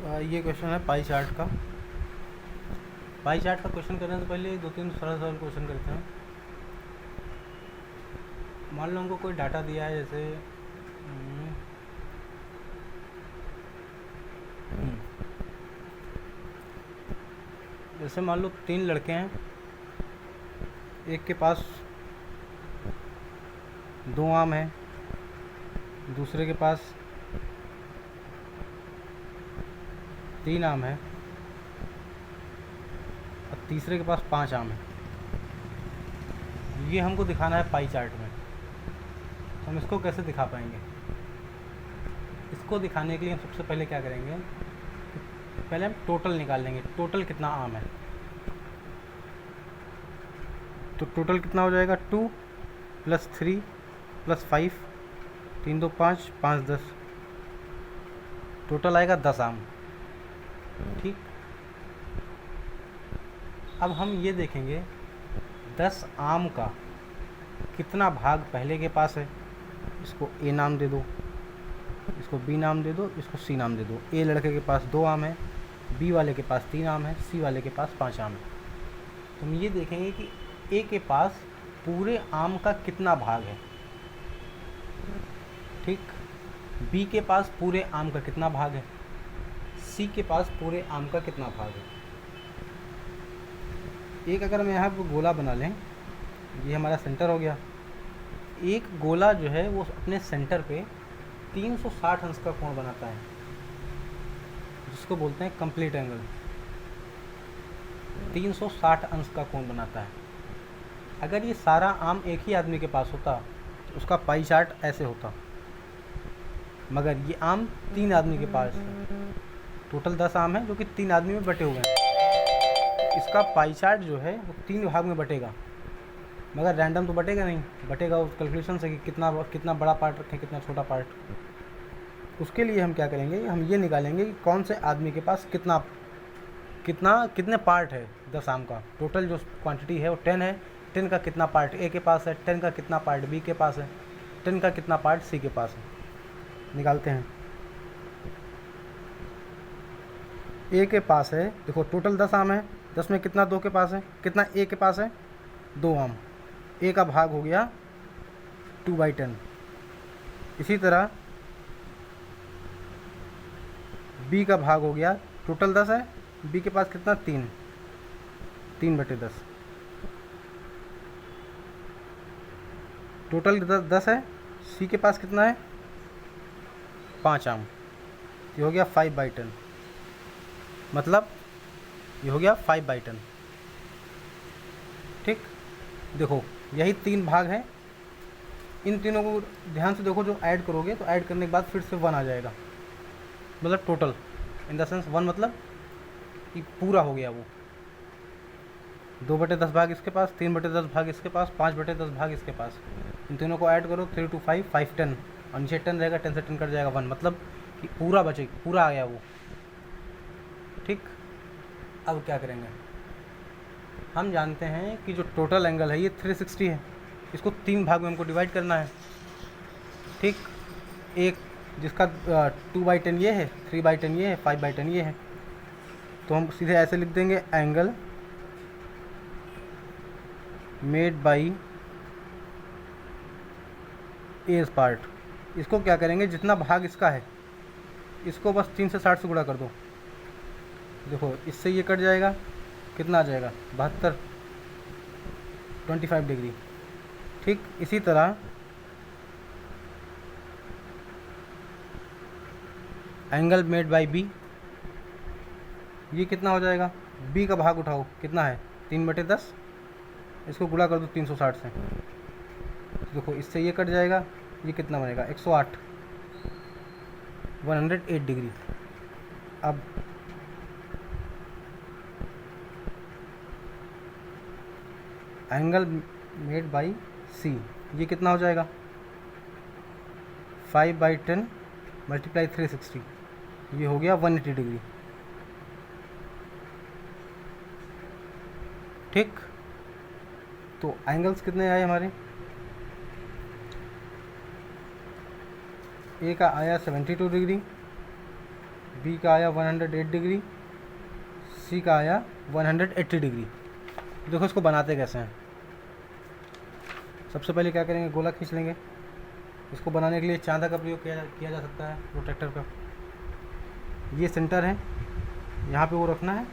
ये क्वेश्चन है pie chart का। पाई चार्ट का क्वेश्चन करने से पहले दो तीन सरल सरल क्वेश्चन करते हैं। मान लो हमको कोई डाटा दिया है, जैसे जैसे मान लो 3 लड़के हैं, एक के पास 2 आम है, दूसरे के पास 3 आम है और तीसरे के पास 5 आम है। ये हमको दिखाना है पाई चार्ट में। तो हम इसको कैसे दिखा पाएंगे? इसको दिखाने के लिए हम सबसे पहले क्या करेंगे, पहले हम टोटल निकाल लेंगे। टोटल कितना आम है, तो टोटल कितना हो जाएगा 2 + 3 + 5, 3 2 5, 5 10, टोटल आएगा 10 आम। ठीक, अब हम ये देखेंगे 10 आम का कितना भाग पहले के पास है। इसको ए नाम दे दो, इसको बी नाम दे दो, इसको सी नाम दे दो। ए लड़के के पास 2 आम है, बी वाले के पास 3 आम है, सी वाले के पास 5 आम है। तो हम ये देखेंगे कि ए के पास पूरे आम का कितना भाग है। ठीक, बी के पास पूरे आम का कितना भाग है, सी के पास पूरे आम का कितना भाग है। एक अगर हम यहाँ पर गोला बना लें, ये हमारा सेंटर हो गया। एक गोला जो है वो अपने सेंटर पे 360 अंश का कोण बनाता है, जिसको बोलते हैं कंप्लीट एंगल। 360 अंश का कोण बनाता है। अगर ये सारा आम एक ही आदमी के पास होता तो उसका पाई चार्ट ऐसे होता, मगर ये आम 3 आदमी के पास है। टोटल 10 आम है जो कि 3 आदमी में बटे हुए हैं। इसका पाई चार्ट जो है वो 3 भाग में बटेगा, मगर रैंडम तो बटेगा नहीं, बटेगा उस कैलकुलेशन से कि कितना बड़ा पार्ट रखें, कितना छोटा पार्ट। उसके लिए हम क्या करेंगे, हम ये निकालेंगे कि कौन से आदमी के पास कितने पार्ट है 10 आम का। टोटल जो क्वांटिटी है वो 10 है। 10 का कितना पार्ट ए के पास है, 10 का कितना पार्ट बी के पास है, 10 का कितना पार्ट सी के पास है। निकालते हैं। ए के पास है, देखो टोटल 10 आम है, 10 में कितना 2 के पास है, कितना ए के पास है 2 आम। ए का भाग हो गया 2/10। इसी तरह बी का भाग हो गया, टोटल 10 है, बी के पास कितना 3/10। टोटल 10 है, सी के पास कितना है 5 आम। ये हो गया 5/10, मतलब ये हो गया 5/10। ठीक, देखो यही 3 भाग हैं। इन तीनों को ध्यान से देखो, जो ऐड करोगे तो ऐड करने के बाद फिर से 1 आ जाएगा, मतलब टोटल इन द सेंस 1, मतलब कि पूरा हो गया वो। 2/10 भाग इसके पास, 3/10 भाग इसके पास, 5/10 भाग इसके पास। इन तीनों को ऐड करो, 3 2 5, 5 10, और नीचे 10 रहेगा, 10 से 10 कट जाएगा 1, मतलब कि पूरा पूरा आ गया वो। ठीक, अब क्या करेंगे, हम जानते हैं कि जो टोटल एंगल है ये 360 है। इसको 3 भाग में हमको डिवाइड करना है। ठीक, एक जिसका 2/10 ये है, 3/10 ये है, 5/10 ये है। तो हम सीधे ऐसे लिख देंगे, angle made by edge part. इसको क्या करेंगे, जितना भाग इसका है इसको बस 3 से 60 से गुणा कर दो। देखो इससे ये कट जाएगा, कितना आ जाएगा 72, 25 डिग्री। ठीक, इसी तरह एंगल मेड बाई बी, ये कितना हो जाएगा, बी का भाग उठाओ, कितना है 3/10, इसको गुणा कर दो 360 से। देखो इससे ये कट जाएगा, ये कितना बनेगा 108, 108 डिग्री। अब एंगल मेड बाई सी, ये कितना हो जाएगा 5/10 × 360, ये हो गया 180 डिग्री। ठीक, तो एंगल्स कितने आए हमारे, ए का आया 72 डिग्री, बी का आया 108 डिग्री, सी का आया 180 डिग्री। देखो इसको बनाते कैसे हैं। सबसे पहले क्या करेंगे, गोला खींच लेंगे। इसको बनाने के लिए चांदा का प्रयोग किया जा सकता है, प्रोटेक्टर का। ये सेंटर है, यहाँ पे वो रखना है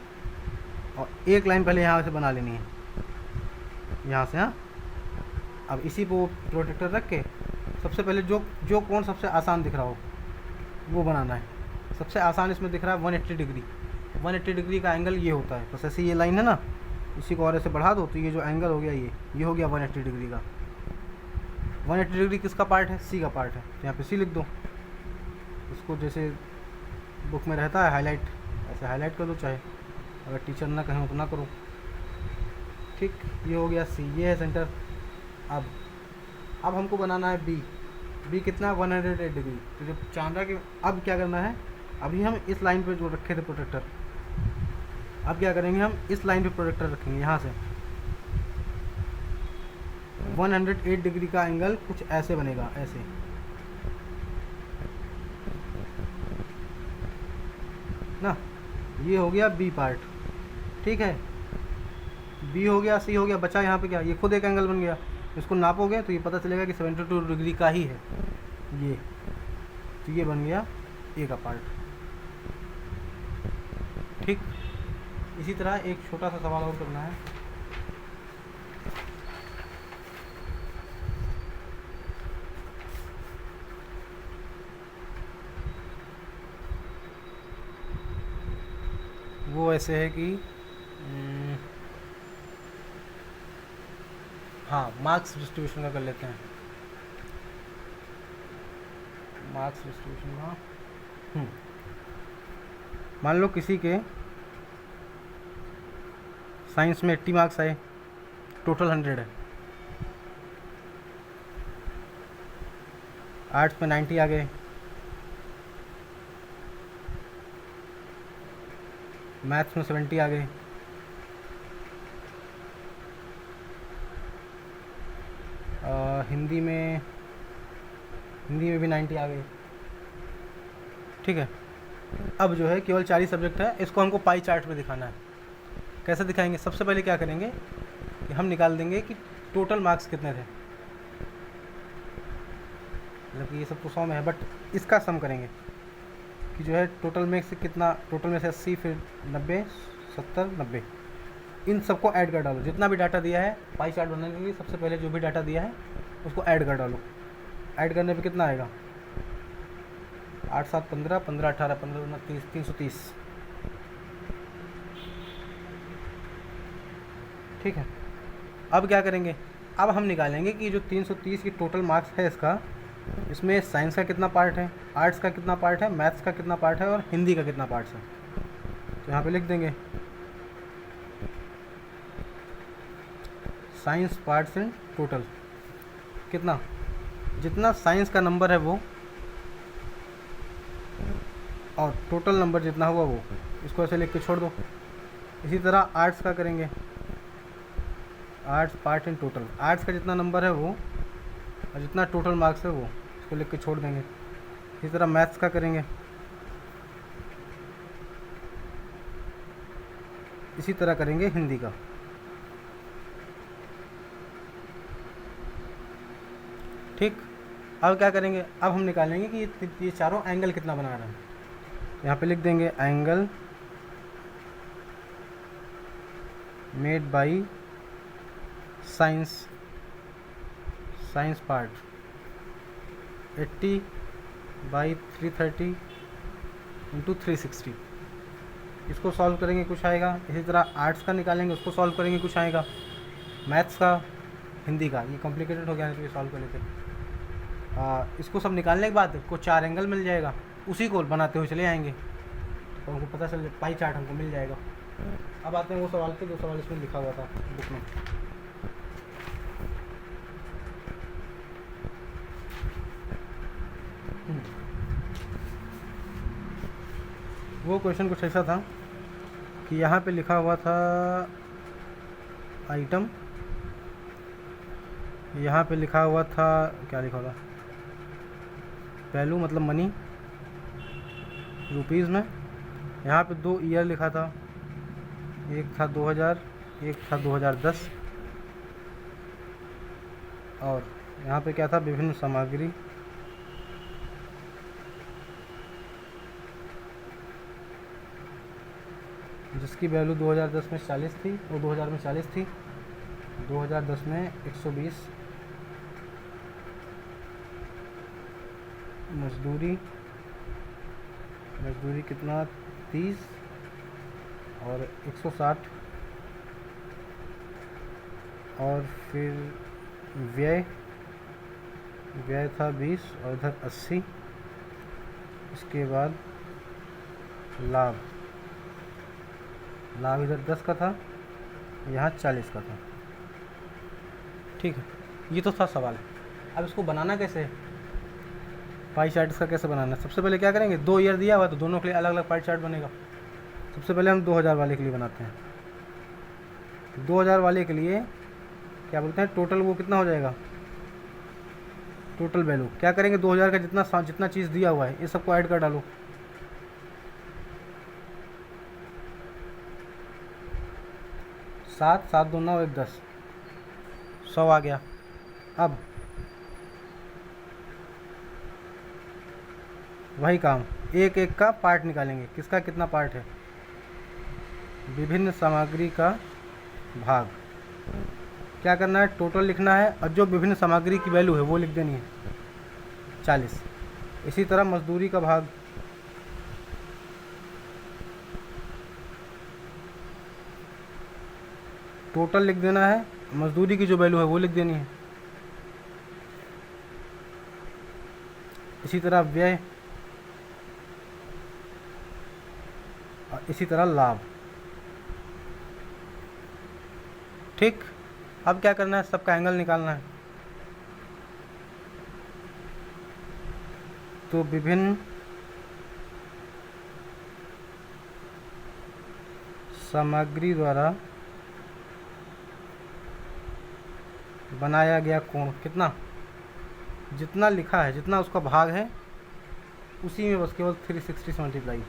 और एक लाइन पहले यहाँ से बना लेनी है, यहाँ से। हाँ, अब इसी पे वो प्रोटेक्टर रख के सबसे पहले जो कोण सबसे आसान दिख रहा हो वो बनाना है। सबसे आसान इसमें दिख रहा है 180 डिग्री। 180 डिग्री का एंगल ये होता है। बस ऐसे ये लाइन है ना, इसी को और ऐसे बढ़ा दो तो ये जो एंगल हो गया ये हो गया 180 डिग्री का। 180 डिग्री किसका पार्ट है, सी का पार्ट है। तो यहाँ पे सी लिख दो। इसको जैसे बुक में रहता है हाईलाइट, ऐसे हाईलाइट कर दो, चाहे अगर टीचर ना कहें तो ना करो। ठीक, ये हो गया सी, ये है सेंटर। अब हमको बनाना है बी कितना है 108 डिग्री। तो जब चांदा के, अब क्या करना है, अभी हम इस लाइन पे जो रखे थे प्रोटेक्टर, अब क्या करेंगे, हम इस लाइन पे प्रोटेक्टर रखेंगे। यहाँ से 108 डिग्री का एंगल कुछ ऐसे बनेगा, ऐसे। ना, ये हो गया बी पार्ट। ठीक है, बी हो गया, सी हो गया, बचा यहाँ पे क्या, ये खुद एक एंगल बन गया। इसको नापोगे तो ये पता चलेगा कि 72 डिग्री का ही है ये। तो ये बन गया ए का पार्ट। ठीक, इसी तरह एक छोटा सा सवाल और करना है। वो ऐसे है कि हाँ, मार्क्स डिस्ट्रीब्यूशन का कर लेते हैं। मार्क्स डिस्ट्रीब्यूशन का मान लो किसी के साइंस में 80 मार्क्स आए, टोटल 100 है। आर्ट्स में 90 आ गए, मैथ्स में 70 आ गए, हिंदी में भी 90 आ गए। ठीक है, अब जो है केवल 40 सब्जेक्ट है, इसको हमको पाई चार्ट में दिखाना है। कैसे दिखाएंगे, सबसे पहले क्या करेंगे कि हम निकाल देंगे कि टोटल मार्क्स कितने थे। मतलब कि ये सब तो 100 में है, बट इसका सम करेंगे कि जो है टोटल में से कितना, टोटल में से 80, फिर 90, 70, 90, इन सबको ऐड कर डालो। जितना भी डाटा दिया है पाई चार्ट बनाने के लिए, सबसे पहले जो भी डाटा दिया है उसको ऐड कर डालो। ऐड करने पे कितना आएगा, 8, 7, 15, 15, 18, 15, 29, 330। ठीक है, अब क्या करेंगे, अब हम निकालेंगे कि जो 330 की टोटल मार्क्स है इसका, इसमें साइंस का कितना पार्ट है, आर्ट्स का कितना पार्ट है, मैथ्स का कितना पार्ट है और हिंदी का कितना पार्ट है। तो यहाँ पे लिख देंगे साइंस पार्ट्स इन टोटल कितना, जितना साइंस का नंबर है वो और टोटल नंबर जितना हुआ वो, इसको ऐसे लिख के छोड़ दो। इसी तरह आर्ट्स का करेंगे, arts part in total, arts का जितना नंबर है वो और जितना टोटल मार्क्स है वो, इसको लिख के छोड़ देंगे। इसी तरह मैथ्स का करेंगे, इसी तरह करेंगे हिंदी का। ठीक, अब क्या करेंगे, अब हम निकालेंगे कि ये चारों एंगल कितना बना रहे हैं। यहाँ पे लिख देंगे angle made by science part 80 by 330 into 360। इसको सॉल्व करेंगे कुछ आएगा। इसी तरह आर्ट्स का निकालेंगे, उसको सॉल्व करेंगे कुछ आएगा। मैथ्स का, हिंदी का, ये कॉम्प्लिकेटेड हो गया है तो ये सॉल्व कर लेते हैं। इसको सब निकालने के बाद को 4 एंगल मिल जाएगा, उसी को बनाते हुए चले आएंगे तो हमको पता चल, पाई चार्ट हमको मिल जाएगा। अब आते हैं वो सवाल पे, जो सवाल इसमें लिखा हुआ था बुक में। वो क्वेश्चन कुछ ऐसा था कि यहाँ पे लिखा हुआ था आइटम, यहाँ पे लिखा हुआ था, क्या लिखा हुआ था, वैल्यू मतलब मनी रुपीज़ में, यहाँ पे 2 ईयर लिखा था, एक था 2000, एक था 2010, और यहाँ पे क्या था, विभिन्न सामग्री, जिसकी वैल्यू 2010 में 40 थी, वो 2000 में 40 थी, 2010 में 120। मजदूरी कितना, 30 और 160, और फिर व्यय था 20 और इधर 80। इसके बाद लाभ इधर 10 का था, यहाँ 40 का था। ठीक है, ये तो था सवाल। अब इसको बनाना कैसे है, पाई चार्ट इसका कैसे बनाना है? सबसे पहले क्या करेंगे, 2 ईयर दिया हुआ तो दोनों के लिए अलग अलग पाई चार्ट बनेगा। सबसे पहले हम 2000 वाले के लिए बनाते हैं। 2000 वाले के लिए क्या बोलते हैं, टोटल वो कितना हो जाएगा, टोटल वैल्यू क्या करेंगे, 2000 का जितना चीज़ दिया हुआ है ये सबको ऐड कर डालो। 7 7 2 9 1 10, 100 आ गया। अब वही काम, एक एक का पार्ट निकालेंगे, किसका कितना पार्ट है, विभिन्न सामग्री का भाग। क्या करना है, टोटल लिखना है और जो विभिन्न सामग्री की वैल्यू है वो लिख देनी है 40। इसी तरह मजदूरी का भाग, टोटल लिख देना है, मजदूरी की जो वैल्यू है वो लिख देनी है। इसी तरह व्यय, और इसी तरह लाभ। ठीक, अब क्या करना है, सबका एंगल निकालना है। तो विभिन्न सामग्री द्वारा बनाया गया कोण कितना, जितना लिखा है, जितना उसका भाग है उसी में बस केवल 360 से मल्टीप्लाई।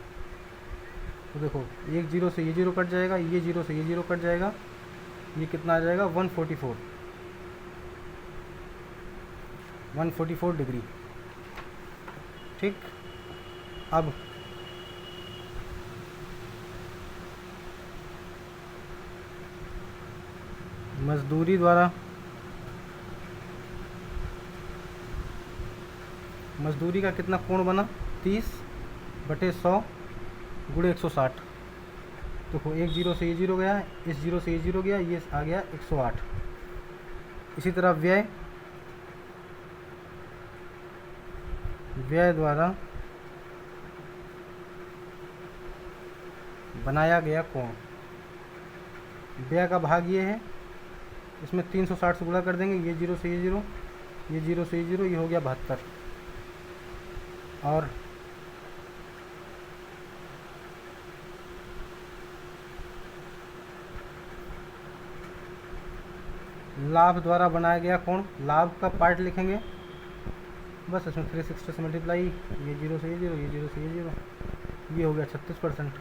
तो देखो, एक जीरो से ये जीरो कट जाएगा, ये जीरो से ये जीरो कट जाएगा, ये कितना आ जाएगा 144 डिग्री। ठीक, अब मजदूरी का कितना कोण बना, 30/100 गुणे 160। देखो, एक जीरो से ये जीरो गया, इस जीरो से ये जीरो गया, ये आ गया 108। इसी तरह व्यय द्वारा बनाया गया कोण, व्यय का भाग ये है, इसमें 360 से गुणा कर देंगे, ये जीरो से ये जीरो, ये जीरो से ये जीरो, ये हो गया 72। और लाभ द्वारा बनाया गया कोण, लाभ का पार्ट लिखेंगे बस, इसमें 360 से मल्टीप्लाई, ये जीरो से ये जीरो, ये जीरो से ये जीरो, ये हो गया 36%।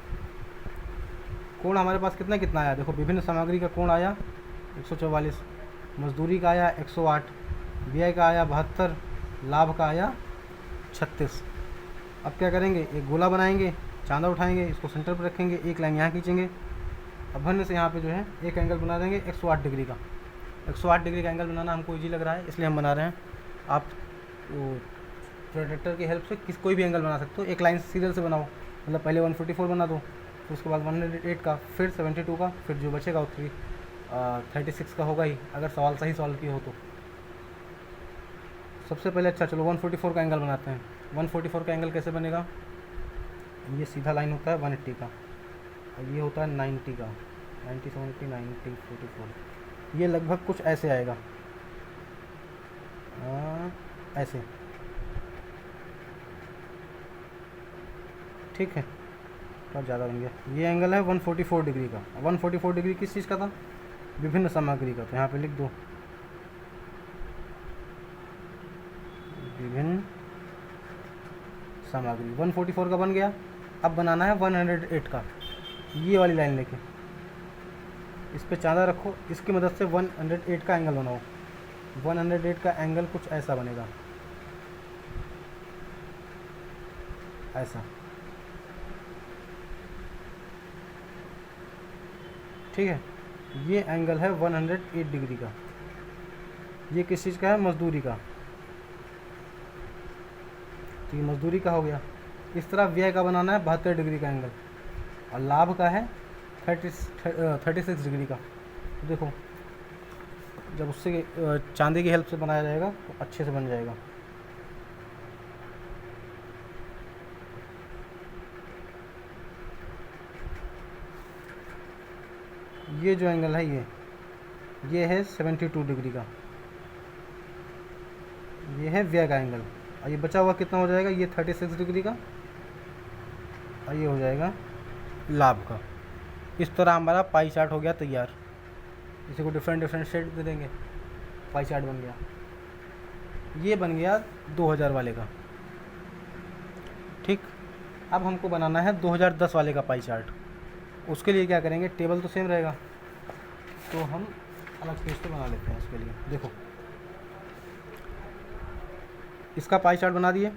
कोण हमारे पास कितना कितना आया, देखो, विभिन्न सामग्री का कोण आया 144, मजदूरी का आया 108, व्यय का आया 72, लाभ का आया 36। अब क्या करेंगे, एक गोला बनाएंगे, चांदा उठाएंगे, इसको सेंटर पर रखेंगे, एक लाइन यहाँ खींचेंगे, अब भरने से यहाँ पे जो है एक एंगल बना देंगे 108 डिग्री का। 108 डिग्री का एंगल बनाना हमको इजी लग रहा है, इसलिए हम बना रहे हैं। आप प्रोट्रैक्टर की हेल्प से कोई भी एंगल बना सकते हो। एक लाइन सीरियल से बनाओ, मतलब पहले 144 बना दो, फिर उसके बाद 108 का, फिर 72 का, फिर जो बचेगा वो 36 का होगा ही, अगर सवाल सही सॉल्व किए हो तो। सबसे पहले अच्छा चलो 144 का एंगल बनाते हैं। 144 का एंगल कैसे बनेगा, ये सीधा लाइन होता है 180 का, और ये होता है 90 का, 90 70 90 44, ये लगभग कुछ ऐसे आएगा, ऐसे। ठीक है, बहुत ज़्यादा बन गया। ये एंगल है 144 डिग्री का। 144 डिग्री किस चीज़ का था, विभिन्न सामग्री का, तो यहाँ पे लिख दो विभिन्न सामग्री। 144 का बन गया। अब बनाना है 108 का, ये वाली लाइन लेके इस पे चांदा रखो, इसकी मदद से 108 का एंगल बनाओ। 108 का एंगल कुछ ऐसा बनेगा, ऐसा, ठीक है। ये एंगल है 108 डिग्री का। ये किस चीज़ का है? मजदूरी का। तो ये मजदूरी का हो गया। इस तरह व्यय का बनाना है 72 डिग्री का एंगल, और लाभ का है 36 डिग्री का। तो देखो जब उससे चांदी की हेल्प से बनाया जाएगा तो अच्छे से बन जाएगा। ये जो एंगल है ये है 72 डिग्री का, ये है व्यय का एंगल। और ये बचा हुआ कितना हो जाएगा? ये 36 डिग्री का, और ये हो जाएगा लाभ का। इस तरह हमारा पाई चार्ट हो गया तैयार। इसी को डिफरेंट शेड दे देंगे, पाई चार्ट बन गया। ये बन गया 2000 वाले का, ठीक। अब हमको बनाना है 2010 वाले का पाई चार्ट। उसके लिए क्या करेंगे? टेबल तो सेम रहेगा, तो हम अलग पेज पे बना लेते हैं। उसके लिए देखो, इसका पाई चार्ट बना दिए,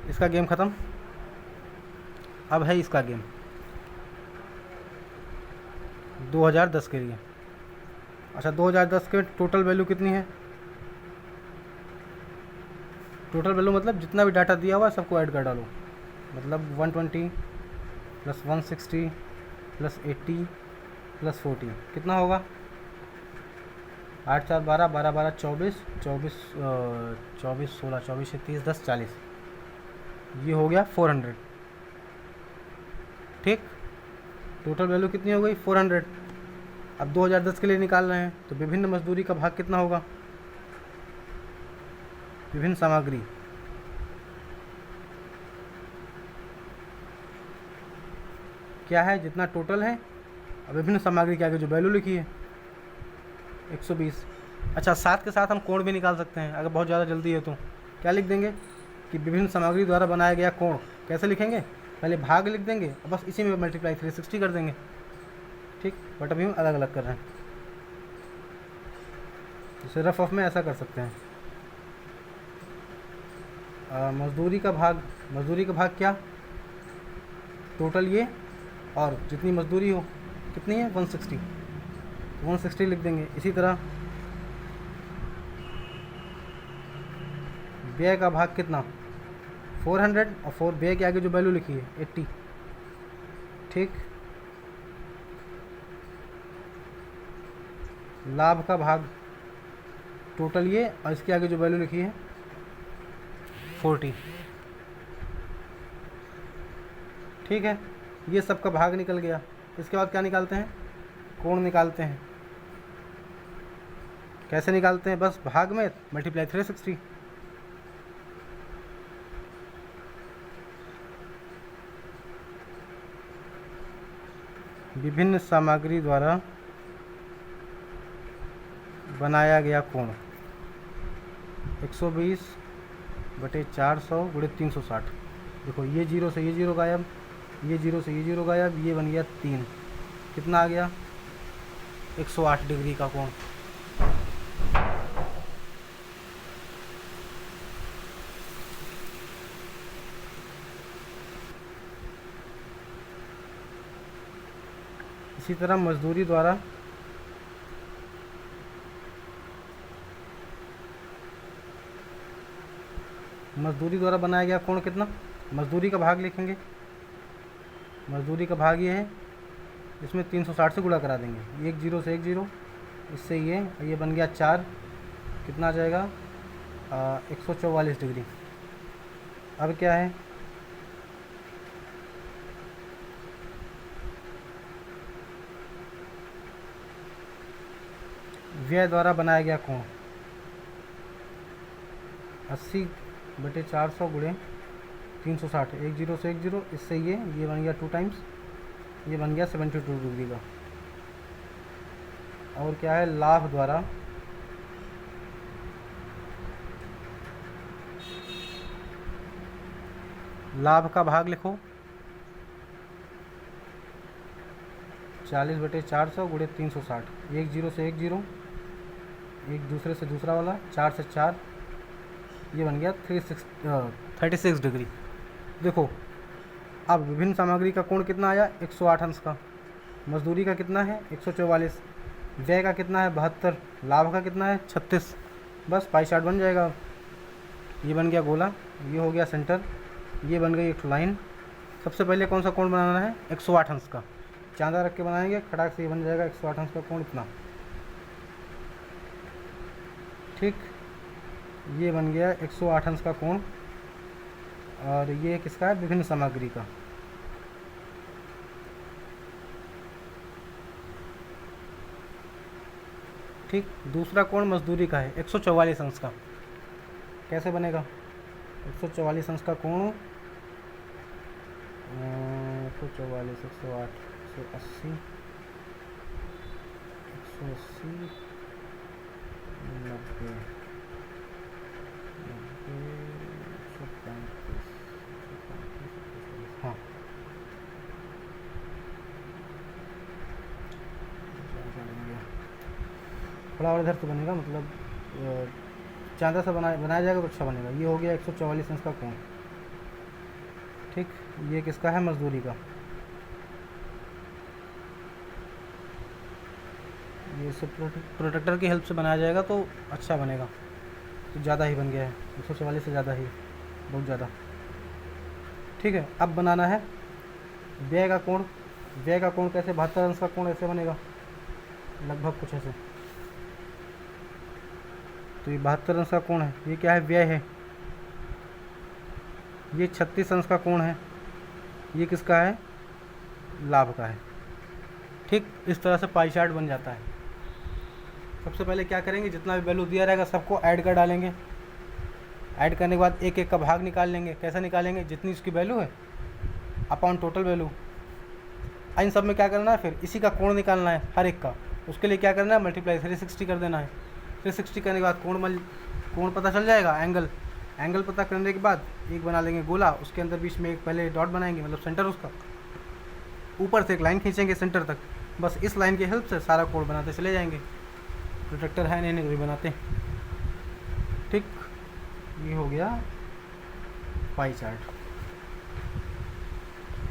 इसका गेम ख़त्म। अब है इसका गेम 2010 के लिए। अच्छा, 2010 के टोटल वैल्यू कितनी है? टोटल वैल्यू मतलब जितना भी डाटा दिया हुआ है सबको ऐड कर डालो। मतलब 120 प्लस 160 प्लस 80 प्लस 40 कितना होगा? 8 4 12 12 12 24 24 24 16 24 30 10 40, ये हो गया 400, ठीक। टोटल वैल्यू कितनी हो गई? 400। अब 2010 के लिए निकाल रहे हैं, तो विभिन्न मजदूरी का भाग कितना होगा? विभिन्न सामग्री, क्या है? जितना टोटल है, अब विभिन्न सामग्री के आगे जो वैल्यू लिखी है 120। अच्छा, साथ के साथ हम कोण भी निकाल सकते हैं अगर बहुत ज़्यादा जल्दी है तो। क्या लिख देंगे कि विभिन्न सामग्री द्वारा बनाया गया कोण। कैसे लिखेंगे? पहले भाग लिख देंगे और बस इसी में मल्टीप्लाई 360 कर देंगे, ठीक। बट अभी हम अलग अलग कर रहे हैं, जैसे रफ ऑफ में ऐसा कर सकते हैं। मजदूरी का भाग, मजदूरी का भाग क्या? टोटल ये, और जितनी मजदूरी हो कितनी है? 160, 160 लिख देंगे। इसी तरह व्यय का भाग कितना? 400, और 4 व्यय के आगे जो वैल्यू लिखी है 80, ठीक। लाभ का भाग टोटल ये, और इसके आगे जो वैल्यू लिखी है 40, ठीक है। ये सब का भाग निकल गया। इसके बाद क्या निकालते हैं? कोण निकालते हैं। कैसे निकालते हैं? बस भाग में मल्टीप्लाई 360। विभिन्न सामग्री द्वारा बनाया गया कोण 120/400 × 360। देखो, ये जीरो से ये जीरो गायब, ये जीरो से ये जीरो गायब, ये बन गया 3। कितना आ गया? 108 डिग्री का कोण। इसी तरह मजदूरी द्वारा बनाया गया कोण कितना? मजदूरी का भाग लिखेंगे। मजदूरी का भाग ये है, इसमें 360 से गुणा करा देंगे। एक जीरो से एक जीरो, इससे ये बन गया 4। कितना आ जाएगा? 144 डिग्री। अब क्या है? व्यय द्वारा बनाया गया कोण 80/400 × 360, एक जीरो से एक जीरो, इससे ये बन गया 2 टाइम्स, ये बन गया 72 डिग्री का। और क्या है? लाभ द्वारा लाभ का भाग लिखो 40/400 गुणे 360, एक जीरो से एक जीरो, एक दूसरे से दूसरा वाला, 4 से 4, ये बन गया 36 डिग्री। देखो अब विभिन्न सामग्री का कोण कितना आया, 108 अंश का। मजदूरी का कितना है, 144। व्यय का कितना है, 72। लाभ का कितना है, 36। बस पाई चार्ट बन जाएगा। ये बन गया गोला, ये हो गया सेंटर, ये बन गई एक लाइन। सबसे पहले कौन सा कोण बनाना है, 108 अंश का। चांदा रख के बनाएंगे, खटाक से ये बन जाएगा 108 अंश का कोण इतना। ठीक, ये बन गया 108 अंश का कोण। और ये किसका है, विभिन्न सामग्री का। ठीक, दूसरा कोण मजदूरी का है 144 अंश का। कैसे बनेगा, 144 अंश का कोण, 144, 108, 180, 180, 90, 135, हाँ थोड़ा और इधर से बनेगा, मतलब चांदा से बनाया जाएगा तो अच्छा बनेगा। ये हो गया 144 अंश का कोण। ठीक, ये किसका है, मजदूरी का। ये सब प्रोटेक्टर की हेल्प से बनाया जाएगा तो अच्छा बनेगा। तो ज़्यादा ही बन गया है, 144 से ज़्यादा ही, बहुत ज़्यादा। ठीक है, अब बनाना है व्यय का कोण। व्यय का कोण कैसे, 72 अंश का कोण ऐसे बनेगा लगभग कुछ ऐसे। तो ये 72 अंश का कोण है, ये क्या है, व्यय है। ये 36 अंश का कोण है, ये किसका है, लाभ का है। ठीक, इस तरह से पाई चार्ट बन जाता है। सबसे पहले क्या करेंगे, जितना भी वैल्यू दिया रहेगा सबको ऐड कर डालेंगे। ऐड करने के बाद एक एक का भाग निकाल लेंगे। कैसे निकालेंगे, जितनी उसकी वैल्यू है अपॉन टोटल वैल्यू। इन सब में क्या करना है, फिर इसी का कोण निकालना है हर एक का। उसके लिए क्या करना है, मल्टीप्लाई 360 कर देना है। 360 करने के बाद कोण पता चल जाएगा, एंगल पता करने के बाद एक बना लेंगे गोला, उसके अंदर बीच में एक पहले डॉट बनाएंगे, मतलब सेंटर उसका। ऊपर से एक लाइन खींचेंगे सेंटर तक। बस इस लाइन की हेल्प से सारा कोण बनाते चले जाएंगे। प्रोटेक्टर है नहीं तो भी बनाते। ठीक, ये हो गया पाई चार्ट।